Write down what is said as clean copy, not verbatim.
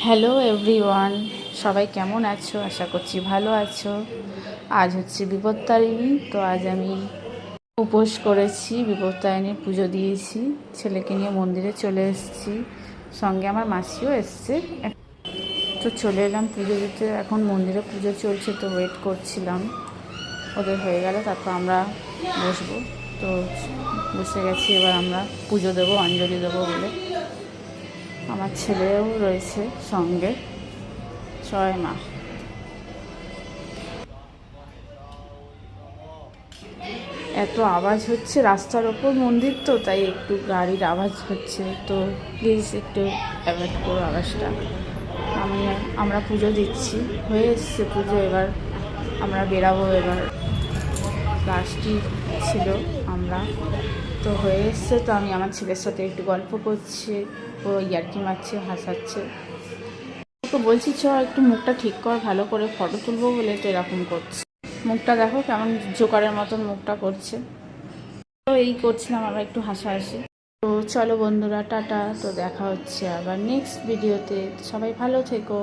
Hello everyone, সবাই কেমন আছো? আশা করছি ভালো আছো। আজ হচ্ছে বিপত্তারিণী, তো আজ আমি উপোস করেছি, বিপত্তারিণীর পুজো দিয়েছি, ছেলেকে নিয়ে মন্দিরে চলে এসেছি, সঙ্গে আমার মাসিও এসছে। তো চলে এলাম পুজো দিতে। এখন মন্দিরে পুজো চলছে, তো ওয়েট করছিলাম, ওদের হয়ে গেলে তারপর আমরা বসবো। তো বসে গেছি, এবার আমরা পুজো দেবো, অঞ্জলি দেবো বলে। আমার ছেলেও রয়েছে সঙ্গে। জয় মা। এত আওয়াজ হচ্ছে, রাস্তার ওপর মন্দির তো, তাই একটু গাড়ির আওয়াজ হচ্ছে, তো প্লিজ একটু অ্যাভয়েড করো আওয়াজটা। আমরা পুজো দিচ্ছি, হয়ে এসছে পুজো, এবার আমরা বেরাবো। এবার লাস্টই ছিল আমরা, তো হয়ে এসছে। তো আমি আমার ছেলের সাথে একটু গল্প করছি, ও ইয়ার্কি মারছে, হাসাচ্ছে। ওকে বলছি চ একটু মুখটা ঠিক কর, ভালো করে ফটো তুলবো বলে, তো এরকম করছে। মুখটা দেখো কেমন জোকারের মতন মুখটা করছে। তো এই করছিলাম আবার একটু হাসাহাসি। তো চলো বন্ধুরা, টাটা। তো দেখা হচ্ছে আবার নেক্সট ভিডিওতে। সবাই ভালো থেকো।